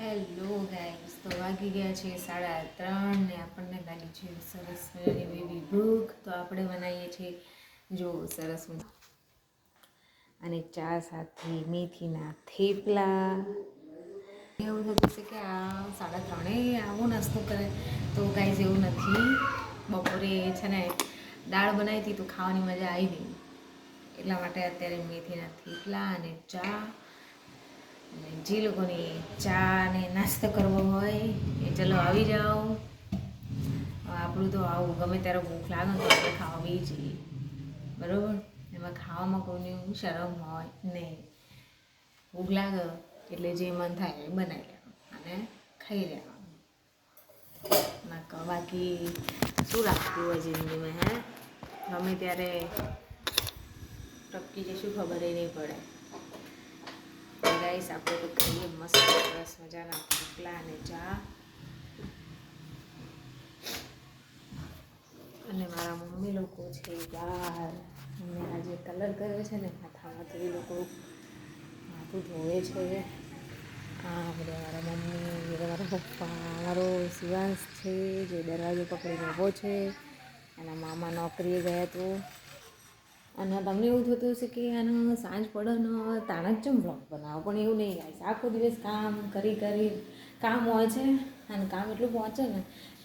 Hello guys, તો વાગી ગયા છે 3:30 ને આપણને લાગી છે સરસ મજાની એવી ભૂખ. તો આપણે બનાવીએ છીએ જો સરસ અને ચા સાથે મેથીના થેપલા. એવું થતું છે કે આ 3:30 આવો નાસ્તો કરે, તો ગાઈસ એવું નથી. બપોરે છે ને દાળ બનાવી હતી તો ખાવાની મજા આવી ગઈ, એટલા માટે અત્યારે મેથીના થેપલા અને ચા. જે લોકોને ચા ને નાસ્તો કરવો હોય એ ચલો આવી જાઓ. આપણું તો આવું ગમે ત્યારે ભૂખ લાગે તો આપણે ખાવા બી જઈએ, બરાબર. એમાં ખાવામાં કોઈની શરમ હોય નહીં. ભૂખ લાગે એટલે જે મન થાય એ બનાવી લેવાનું અને ખાઈ લેવાનું. બાકી શું રાખતું હોય જિંદગીમાં? ગમે ત્યારે ટપકી જશું ખબર નહીં પડે. ગાઈસ, આપણે તો ખાઈએ મસ્ત સરસ મજાના થેપલા અને ચા. અને મારા મમ્મી લોકો છે બહાર, અને આજે કલર કર્યો છે ને માથામાં, તો એ લોકો માથું ધોવે છે. હા, બધા મારા મમ્મી, મારા પપ્પા, મારો શિવાંશ છે જે દરવાજો પકડીને ઊભો છે. એના મામા નોકરીએ ગયા તો. અને તમને એવું થતું હશે કે આનો સાંજ પડે ને તાણા જ ચમ બ્લોગ બનાવો, પણ એવું નહીં ગાઈસ. આખો દિવસ કામ કરી કામ હોય છે, અને કામ એટલું પહોંચે ને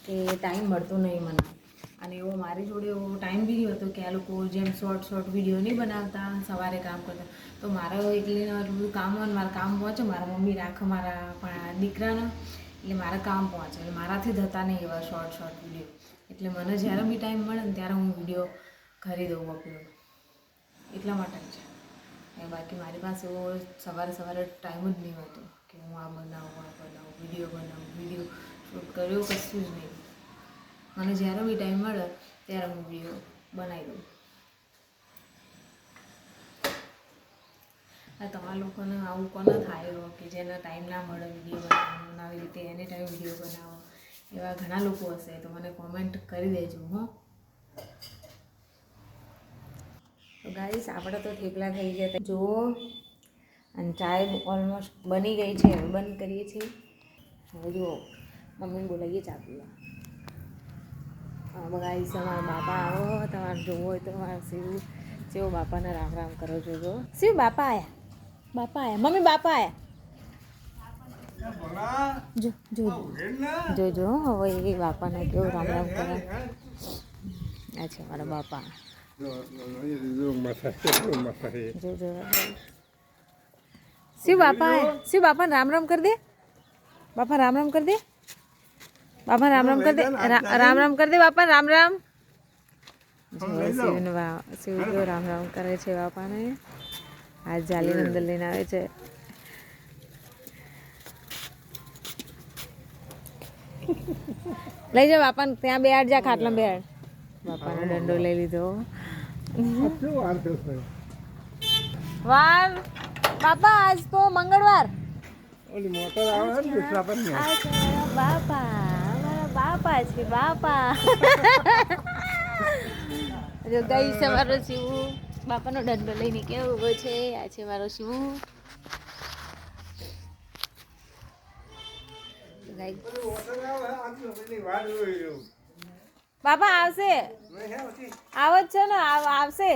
કે ટાઈમ મળતો નહીં મને. અને એવો મારી જોડે એવો ટાઈમ બી નહીં હતો કે આ લોકો જેમ શોર્ટ વિડીયો નહીં બનાવતા સવારે કામ કરતા, તો મારે એટલે એટલું બધું કામ હોય ને મારા કામ પહોંચે. મારા મમ્મી રાખે મારા દીકરાને, એટલે મારા કામ પહોંચે. એટલે મારાથી થતા નહીં એવા શોર્ટ વિડીયો. એટલે મને જ્યારે બી ટાઈમ મળે ને ત્યારે હું વિડીયો કરી દઉં અપલોડ, એટલા માટે છે. બાકી મારી પાસે એવો સવારે ટાઈમ જ નહીં હોતો કે હું આ બનાવું, વિડીયો શૂટ કર્યો, કશું જ નહીં. મને જ્યારે બી ટાઈમ મળે ત્યારે હું વિડીયો બનાવી દઉં. તમારા લોકોને આવું કોને થાય કે જેને ટાઈમ ના મળે વિડીયો બનાવવાનો, આવી રીતે એને ટાઈમ વિડીયો બનાવો? એવા ઘણા લોકો હશે, તો મને કોમેન્ટ કરી દેજો. તો ગાઈસ, આપણે તો થેપલા થઈ ગયા હતા જુઓ, અને ચાય ઓલમોસ્ટ બની ગઈ છે. હવે બંધ કરીએ છીએ. હવે જુઓ, મમ્મીને બોલાવીએ ચા પીવા. હા ગાઈસ, અમારા બાપા આવો, તમારે જોવું હોય તો મારા શિવ બાપાને રામ રામ કરો જોજો. શિવ બાપા આવ્યા, મમ્મી બાપા આવ્યા. જોજો હવે એ બાપાને કેવું રામ રામ કરે. આ છે મારા બાપા. જોજો શિવ બાપા રામ રામ કરી દે. બાપા રામ રામ કરી દે. બાપા રામ રામ કરી દે. રામ રામ કરી દે બાપા, રામ રામ. શિવ કેવો રામ રામ કરે છે બાપાને. આ જાલીની અંદર લઈને આવે છે. લઈ જાઓ બાપાને ત્યાં બેહાડ, જા ખાટલા બેહાડ. બાપાનો દંડો લઈ લીધો. વાર બાપા, આજ તો મંગળવાર. બાપા છે બાપા. જો ગઈ છે મારો શિવ, બાપાનો દંડો લઈને કેવો ઉભો છે. આ છે મારો શિવ. બાપા આવશે, આવો જ છે ને, આવશે.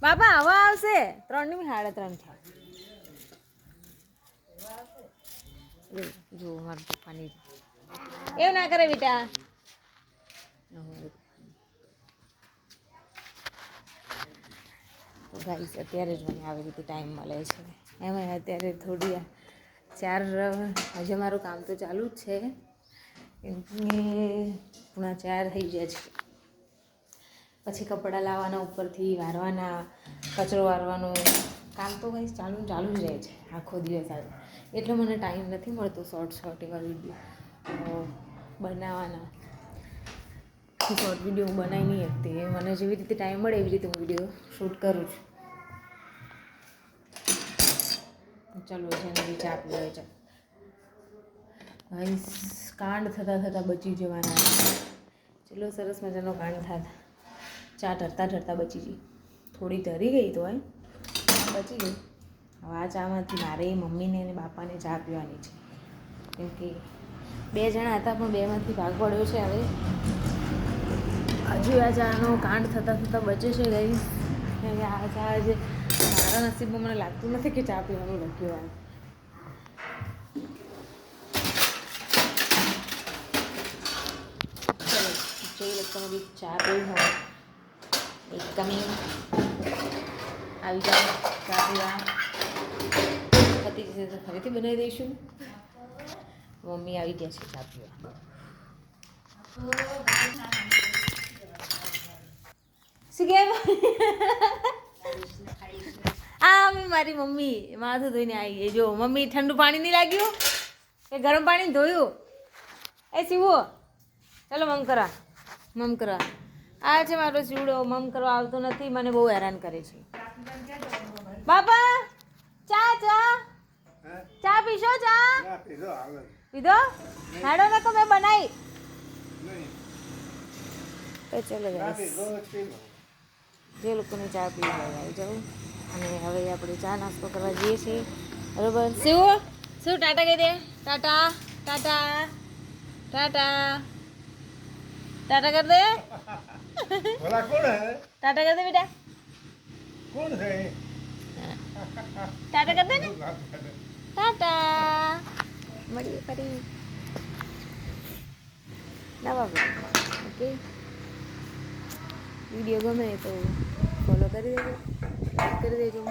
બાપા હવે આવશે. 3:30 જો મારા પપ્પાની એવું ના કરે બેટા. તો ગાઈસ, અત્યારે જ મને આવી રીતે ટાઈમ મળે છે. એમાં અત્યારે થોડી 4 હજુ મારું કામ તો ચાલુ જ છે, કેમ કે 4:30 થઈ ગયા છે. પછી કપડાં લાવવાના, ઉપરથી વારવાના, કચરો વારવાનો, કામ તો ગાઈસ ચાલુ જ રહે છે આખો દિવસ. આવે એટલે મને ટાઈમ નથી મળતો શોર્ટ એવા વિડીયો બનાવવાના. શોર્ટ વિડીયો હું બનાવી નહીં શકતી. મને જેવી રીતે ટાઈમ મળે એવી રીતે હું વિડીયો શૂટ કરું છું. ચલો જેને ચા પીવે છે. ગાઈસ, કાંડ થતાં બચી જવાના. ચલો સરસ મજાનો કાંડ થાય. ચા ઢરતા બચી ગઈ. થોડી ધરી ગઈ તો પચી ગઈ. હવે આ ચામાંથી મારે મમ્મીને અને બાપાને ચા પીવાની છે, કેમ કે 2 જણા હતા પણ 2માંથી ભાગ પડ્યો છે. હવે હજુ આ ચાનો કાંડ થતાં બચે છે ગઈ. હવે આ ચા જે મારા નસીબમાં મને લાગતું નથી કે ચા પીવાનું લખ્યું હોય. ચલો જોઈ લોકોને બી ચા પીવી હોય એક કમી આવી જાય ચા પીવા. પતિ જશે તો ફરીથી બનાવી દઈશું. મમ્મી આવી ગયા છે ચા પીવા. શું કેમ? આ મારી મમ્મી માથું ધોઈને આવી ગઈ. જો મમ્મી ઠંડુ પાણી નહીં લાગ્યું કે ગરમ પાણી ધોયું? એ શિવો ચાલો મમ કરા. આ છે મારો શિવડો. મમ કરવા આવતો નથી, મને બહુ હેરાન કરે છે. બાપા ચા પીશો? ચા પીધો? હાડો નકો મેં બનાવી તો ચલો જે લોકોને ચા પીવી હોય આવી જાઉં. અને હવે આપણે ચા નાસ્તો કરવા જઈએ છીએ. બરોબર શું ટાટા કહી દે. ટાટા ટાટા ટાટા ટાટા કર દે. ટાટા કર દે બેટા. ટાટા કર દે ને. ટાટા મળીએ ફરી નવા બ્લોગમાં. ઓકે, વિડીયો ગમે તો ફોલો કરી દેજો, લાઈક કરી દેજો.